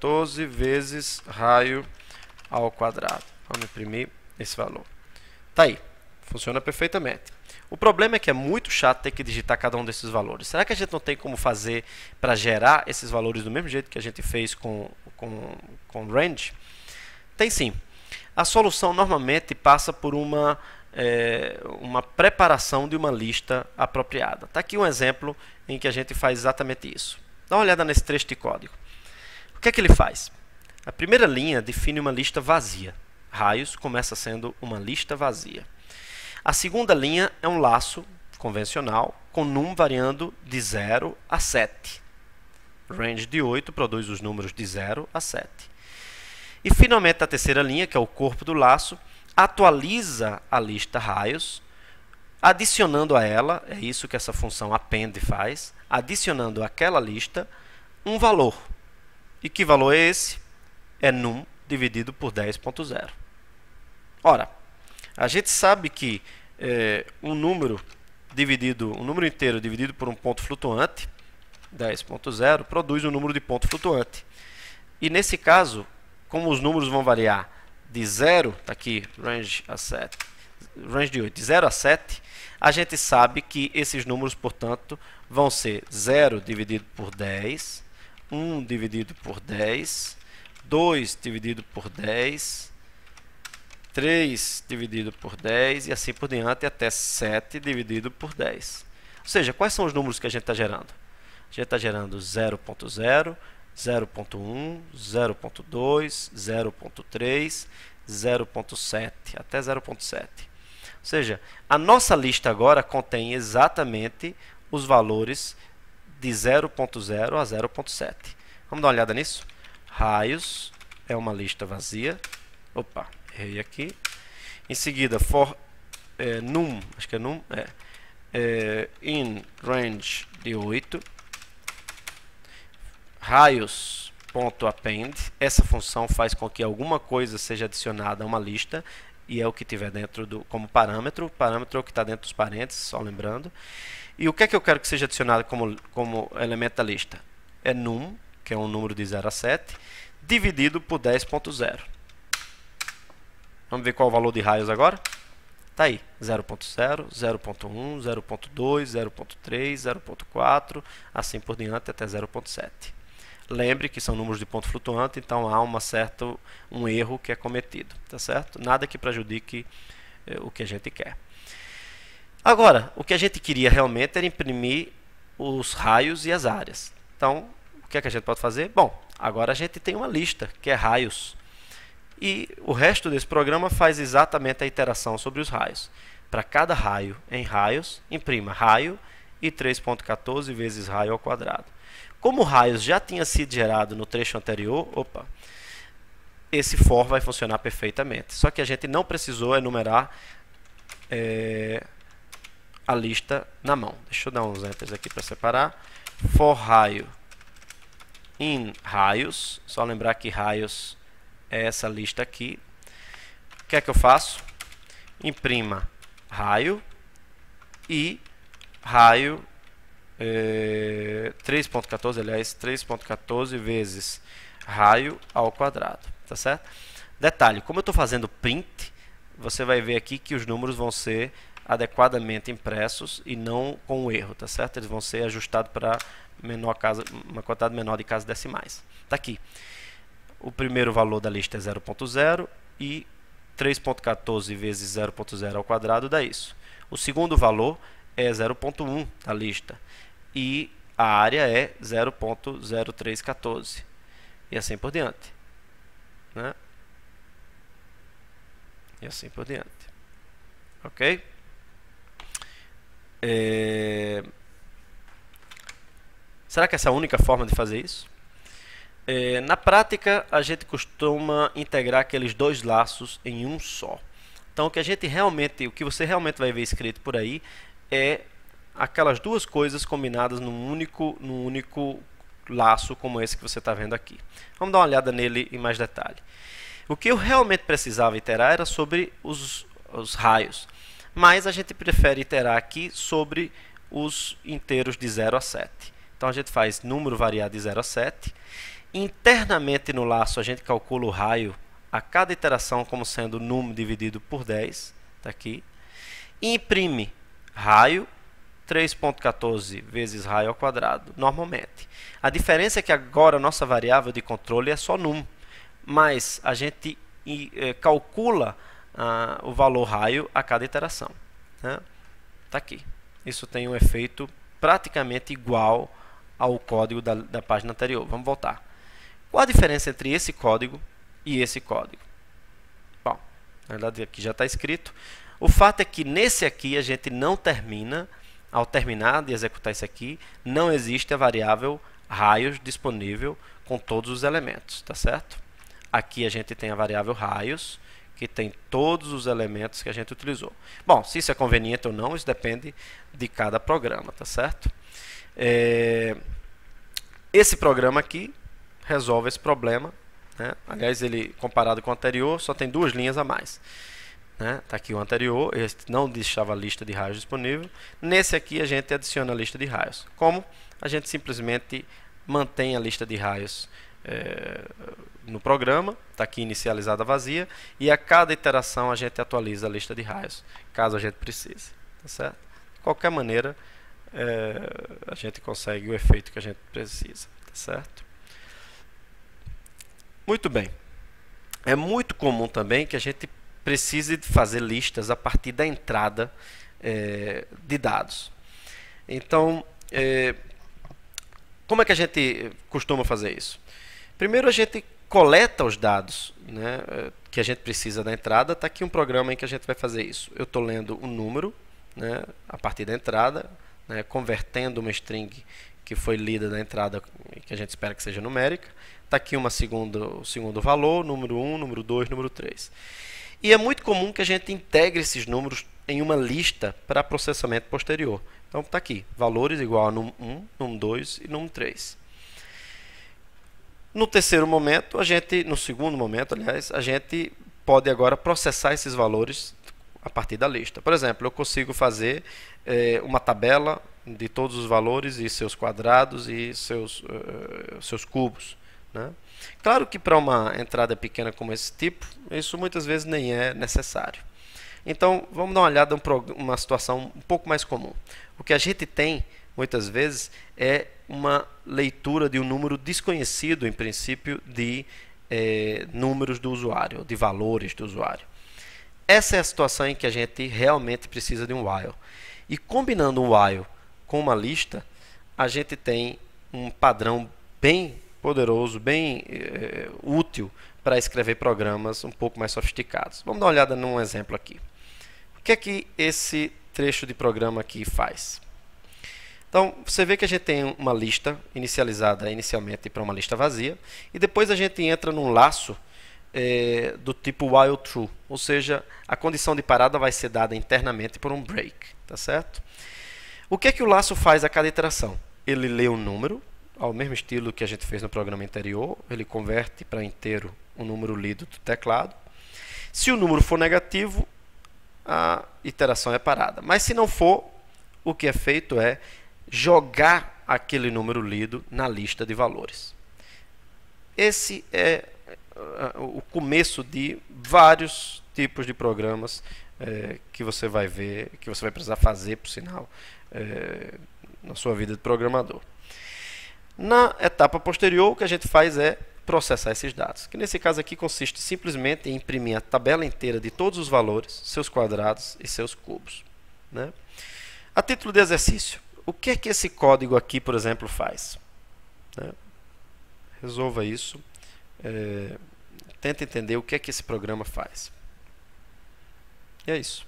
14 vezes raio ao quadrado. Vamos imprimir esse valor. Tá aí, funciona perfeitamente. O problema é que é muito chato ter que digitar cada um desses valores. Será que a gente não tem como fazer para gerar esses valores do mesmo jeito que a gente fez com range? Tem sim. A solução normalmente passa por uma preparação de uma lista apropriada. Está aqui um exemplo em que a gente faz exatamente isso. Dá uma olhada nesse trecho de código. O que é que ele faz? A primeira linha define uma lista vazia. Raios começa sendo uma lista vazia. A segunda linha é um laço convencional com num variando de 0 a 7. Range de 8 produz os números de 0 a 7. E finalmente a terceira linha, que é o corpo do laço, atualiza a lista raios, adicionando a ela, é isso que essa função append faz, adicionando àquela lista um valor. E que valor é esse? É num dividido por 10.0. Ora, a gente sabe que um número inteiro dividido por um ponto flutuante, 10.0, produz um número de ponto flutuante. E nesse caso, como os números vão variar de 0, tá aqui, range de 8, de 0 a 7, a gente sabe que esses números, portanto, vão ser 0 dividido por 10, 1 dividido por 10, 2 dividido por 10, 3 dividido por 10 e assim por diante até 7 dividido por 10. Ou seja, quais são os números que a gente está gerando? A gente está gerando 0.0, 0.1, 0.2, 0.3, 0.7 até 0.7. Ou seja, a nossa lista agora contém exatamente os valores de 0.0 a 0.7. Vamos dar uma olhada nisso? Raios é uma lista vazia. Opa, errei aqui. Em seguida, for num, acho que é num, in range de 8. Raios.append, essa função faz com que alguma coisa seja adicionada a uma lista e é o que tiver dentro como parâmetro. O parâmetro é o que está dentro dos parênteses, só lembrando. E o que é que eu quero que seja adicionado como elemento da lista? É num, que é um número de 0 a 7, dividido por 10.0. Vamos ver qual é o valor de raios agora? Está aí, 0.0, 0.1, 0.2, 0.3, 0.4, assim por diante até 0.7. Lembre que são números de ponto flutuante, então há um erro que é cometido, tá certo? Nada que prejudique o que a gente quer. Agora, o que a gente queria realmente era imprimir os raios e as áreas. Então, o que é que a gente pode fazer? Bom, agora a gente tem uma lista, que é raios. E o resto desse programa faz exatamente a iteração sobre os raios. Para cada raio em raios, imprima raio e 3.14 vezes raio ao quadrado. Como o raios já tinha sido gerado no trecho anterior, esse for vai funcionar perfeitamente. Só que a gente não precisou enumerar a lista na mão. Deixa eu dar uns enters aqui para separar. For raio in raios, só lembrar que raios é essa lista aqui. O que é que eu faço? Imprima raio e raio 3.14, aliás, 3.14 vezes raio ao quadrado, tá certo? Detalhe, como eu estou fazendo print, você vai ver aqui que os números vão ser adequadamente impressos e não com erro, tá certo? Eles vão ser ajustados para uma quantidade menor de casas decimais. Tá aqui. O primeiro valor da lista é 0.0 e 3.14 vezes 0.0 ao quadrado dá isso. O segundo valor é 0.1 da lista e a área é 0.0314 e assim por diante, né? E assim por diante, ok? Será que essa é a única forma de fazer isso? Na prática, a gente costuma integrar aqueles dois laços em um só. Então, o que você realmente vai ver escrito por aí é aquelas duas coisas combinadas num único laço como esse que você está vendo aqui. Vamos dar uma olhada nele em mais detalhe. O que eu realmente precisava iterar era sobre os raios, mas a gente prefere iterar aqui sobre os inteiros de 0 a 7. Então, a gente faz número variado de 0 a 7 Internamente no laço a gente calcula o raio a cada iteração como sendo num dividido por 10, está aqui. Imprime raio 3.14 vezes raio ao quadrado, normalmente. A diferença é que agora a nossa variável de controle é só num, mas a gente calcula o valor raio a cada iteração. Está aqui. Isso tem um efeito praticamente igual ao código da página anterior. Vamos voltar. Qual a diferença entre esse código e esse código? Bom, na verdade aqui já está escrito. O fato é que nesse aqui a gente não termina, ao terminar de executar esse aqui, não existe a variável raios disponível com todos os elementos, tá certo? Aqui a gente tem a variável raios, que tem todos os elementos que a gente utilizou. Bom, se isso é conveniente ou não, isso depende de cada programa, tá certo? Esse programa aqui resolve esse problema, né? Aliás, ele comparado com o anterior só tem 2 linhas a mais. Está aqui o anterior, esse não deixava a lista de raios disponível. Nesse aqui a gente adiciona a lista de raios. Como? A gente simplesmente mantém a lista de raios no programa, está aqui inicializada vazia, e a cada iteração a gente atualiza a lista de raios, caso a gente precise. Tá certo? De qualquer maneira, a gente consegue o efeito que a gente precisa. Tá certo? Muito bem. É muito comum também que a gente precise fazer listas a partir da entrada de dados. Então, como é que a gente costuma fazer isso? Primeiro a gente coleta os dados, né, que a gente precisa da entrada. Está aqui um programa em que a gente vai fazer isso. Eu estou lendo um número, né, a partir da entrada, né, convertendo uma string que foi lida da entrada, que a gente espera que seja numérica. Está aqui o segundo valor, número 1, número 2, número 3. E é muito comum que a gente integre esses números em uma lista para processamento posterior. Então está aqui, valores igual a num1, num2 e num3. No segundo momento, aliás, a gente pode agora processar esses valores a partir da lista. Por exemplo, eu consigo fazer uma tabela de todos os valores e seus quadrados e seus cubos, né? Claro que para uma entrada pequena como esse tipo, isso muitas vezes nem é necessário. Então, vamos dar uma olhada em uma situação um pouco mais comum. O que a gente tem, muitas vezes, é uma leitura de um número desconhecido, em princípio, de números do usuário, de valores do usuário. Essa é a situação em que a gente realmente precisa de um while. E combinando um while com uma lista, a gente tem um padrão bem poderoso, bem útil para escrever programas um pouco mais sofisticados. Vamos dar uma olhada num exemplo aqui. O que é que esse trecho de programa aqui faz? Então, você vê que a gente tem uma lista inicializada inicialmente para uma lista vazia, e depois a gente entra num laço do tipo while true, ou seja, a condição de parada vai ser dada internamente por um break, tá certo? O que é que o laço faz a cada iteração? Ele lê um número, ao mesmo estilo que a gente fez no programa anterior, ele converte para inteiro o número lido do teclado. Se o número for negativo, a iteração é parada. Mas se não for, o que é feito é jogar aquele número lido na lista de valores. Esse é o começo de vários tipos de programas que você vai ver, que você vai precisar fazer, por sinal, na sua vida de programador. Na etapa posterior, o que a gente faz é processar esses dados, que nesse caso aqui consiste simplesmente em imprimir a tabela inteira de todos os valores, seus quadrados e seus cubos, né? A título de exercício, o que é que esse código aqui, por exemplo, faz? Resolva isso, tenta entender o que é que esse programa faz. E é isso.